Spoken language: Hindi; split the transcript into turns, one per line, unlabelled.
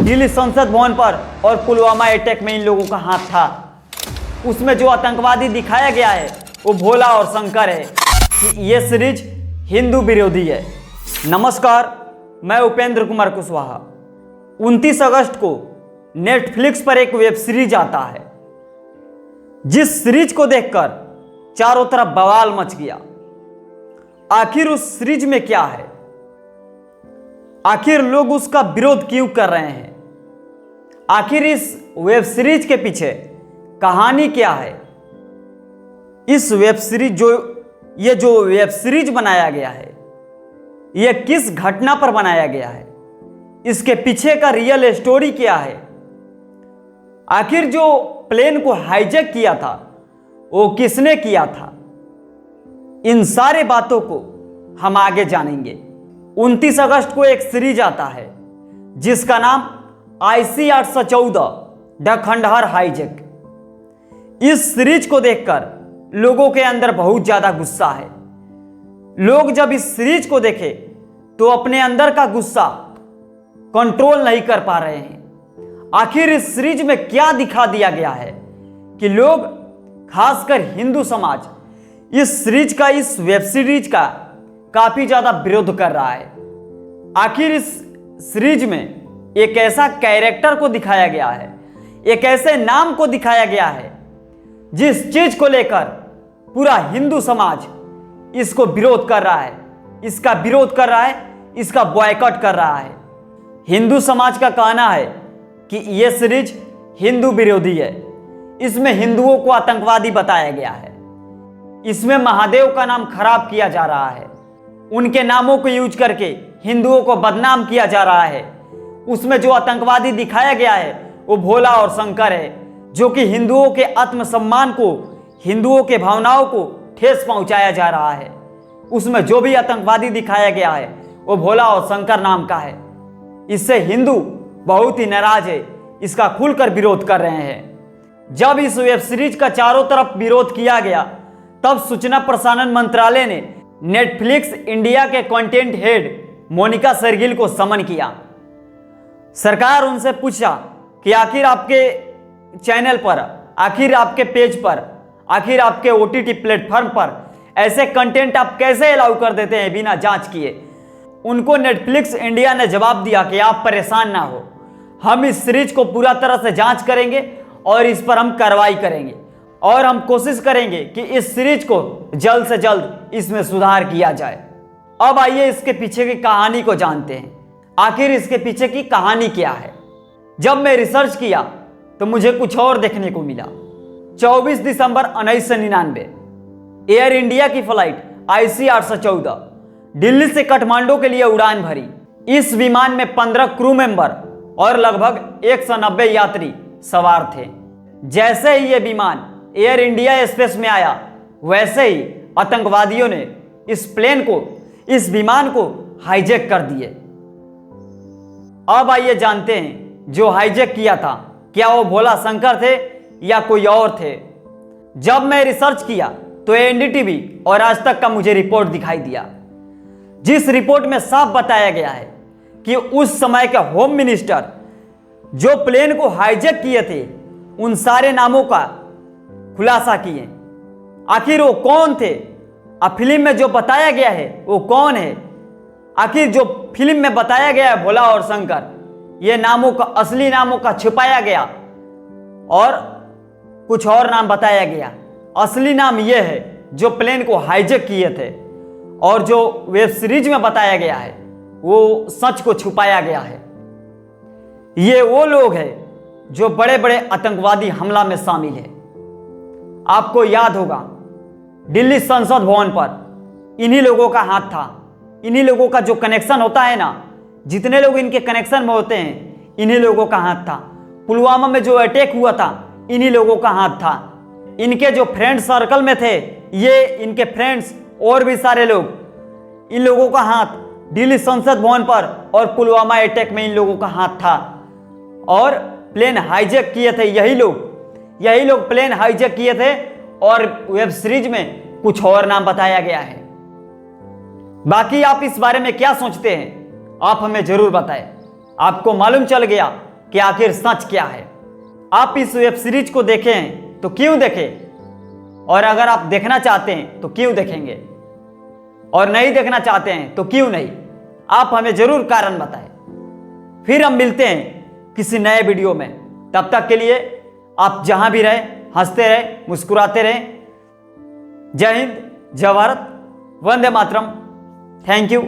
दिल्ली संसद भवन पर और पुलवामा अटैक में इन लोगों का हाथ था। उसमें जो आतंकवादी दिखाया गया है वो भोला और शंकर है कि ये सीरीज हिंदू विरोधी है। नमस्कार, मैं उपेंद्र कुमार कुशवाहा। 29 अगस्त को नेटफ्लिक्स पर एक वेब सीरीज आता है, जिस सीरीज को देखकर चारों तरफ बवाल मच गया। आखिर उस सीरीज में क्या है? आखिर लोग उसका विरोध क्यों कर रहे हैं? आखिर इस वेब सीरीज के पीछे कहानी क्या है? इस वेब सीरीज जो वेब सीरीज बनाया गया है, यह किस घटना पर बनाया गया है? इसके पीछे का रियल स्टोरी क्या है? आखिर जो प्लेन को हाईजैक किया था वो किसने किया था? इन सारे बातों को हम आगे जानेंगे। 29 अगस्त को एक सीरीज आता है जिसका नाम IC-814 द खंडहर हाईजैक। इस सीरीज को देखकर लोगों के अंदर बहुत ज्यादा गुस्सा है। लोग जब इस सीरीज को देखे तो अपने अंदर का गुस्सा कंट्रोल नहीं कर पा रहे हैं। आखिर इस सीरीज में क्या दिखा दिया गया है कि लोग, खासकर हिंदू समाज, इस वेब सीरीज का काफी ज्यादा विरोध कर रहा है। आखिर इस सीरीज में एक ऐसा कैरेक्टर को दिखाया गया है, एक ऐसे नाम को दिखाया गया है जिस चीज को लेकर पूरा हिंदू समाज इसको विरोध कर रहा है, इसका विरोध कर रहा है, इसका बॉयकॉट कर रहा है। हिंदू समाज का कहना है कि यह सीरीज हिंदू विरोधी है। इसमें हिंदुओं को आतंकवादी बताया गया है। इसमें महादेव का नाम खराब किया जा रहा है। उनके नामों को यूज करके हिंदुओं को बदनाम किया जा रहा है। उसमें जो आतंकवादी दिखाया गया है वो भोला और शंकर है, जो कि हिंदुओं के आत्मसम्मान को, हिंदुओं के भावनाओं को ठेस पहुंचाया जा रहा है। उसमें जो भी आतंकवादी दिखाया गया है वो भोला और शंकर नाम का है। इससे हिंदू बहुत ही नाराज है, इसका खुलकर विरोध कर रहे हैं। जब इस वेब सीरीज का चारों तरफ विरोध किया गया तब सूचना प्रसारण मंत्रालय ने नेटफ्लिक्स इंडिया के कंटेंट हेड मोनिका शेरगिल को समन किया। सरकार उनसे पूछा कि आखिर आपके चैनल पर, आखिर आपके पेज पर, आखिर आपके OTT प्लेटफॉर्म पर ऐसे कंटेंट आप कैसे अलाउ कर देते हैं बिना जांच किए? उनको नेटफ्लिक्स इंडिया ने जवाब दिया कि आप परेशान ना हो, हम इस सीरीज को पूरा तरह से जांच करेंगे और इस पर हम कार्रवाई करेंगे और हम कोशिश करेंगे कि इस सीरीज को जल्द से जल्द इसमें सुधार किया जाए। अब आइए इसके पीछे की कहानी को जानते हैं। आखिर इसके पीछे की कहानी क्या है? जब मैं रिसर्च किया तो मुझे कुछ और देखने को मिला। 24 दिसंबर 1999 एयर इंडिया की फ्लाइट IC-814 दिल्ली से काठमांडू के लिए उड़ान भरी। इस विमान में 15 क्रू मेंबर और लगभग 190 यात्री सवार थे। जैसे ही यह विमान एयर इंडिया स्पेस में आया, वैसे ही आतंकवादियों ने इस विमान को हाईजैक कर दिए। अब आइए जानते हैं जो हाईजैक किया था, क्या वो भोला शंकर थे या कोई और थे? जब मैं रिसर्च किया तो NDTV और आज तक का मुझे रिपोर्ट दिखाई दिया, जिस रिपोर्ट में साफ बताया गया है कि उस समय के होम मिनिस्टर जो प्लेन को हाईजैक किए थे उन सारे नामों का खुलासा किए। आखिर वो कौन थे? अब फिल्म में जो बताया गया है वो कौन है? आखिर जो फिल्म में बताया गया है भोला और शंकर, ये नामों का, असली नामों का छुपाया गया और कुछ और नाम बताया गया। असली नाम ये है जो प्लेन को हाईजैक किए थे, और जो वेब सीरीज में बताया गया है वो सच को छुपाया गया है। ये वो लोग हैं जो बड़े बड़े आतंकवादी हमला में शामिल है। आपको याद होगा दिल्ली संसद भवन पर इन्हीं लोगों का हाथ था। इन्हीं लोगों का जो कनेक्शन होता है ना, जितने लोग इनके कनेक्शन में होते हैं, इन्हीं लोगों का हाथ था। पुलवामा में जो अटैक हुआ था, इन्हीं लोगों का हाथ था। इनके जो फ्रेंड सर्कल में थे, ये इनके फ्रेंड्स और भी सारे लोग, इन लोगों का हाथ दिल्ली संसद भवन पर और पुलवामा अटैक में इन लोगों का हाथ था। और प्लेन हाईजैक किए थे यही लोग प्लेन हाईजैक किए थे। और वेब सीरीज में कुछ और नाम बताया गया है। बाकी आप इस बारे में क्या सोचते हैं, आप हमें जरूर बताएं। आपको मालूम चल गया कि आखिर सच क्या है। आप इस वेब सीरीज को देखें तो क्यों देखें, और अगर आप देखना चाहते हैं तो क्यों देखेंगे, और नहीं देखना चाहते हैं तो क्यों नहीं, आप हमें जरूर कारण बताएं। फिर हम मिलते हैं किसी नए वीडियो में। तब तक के लिए आप जहां भी रहें हंसते रहें, मुस्कुराते रहें। जय हिंद, जय भारत, वंदे मातरम। Thank you.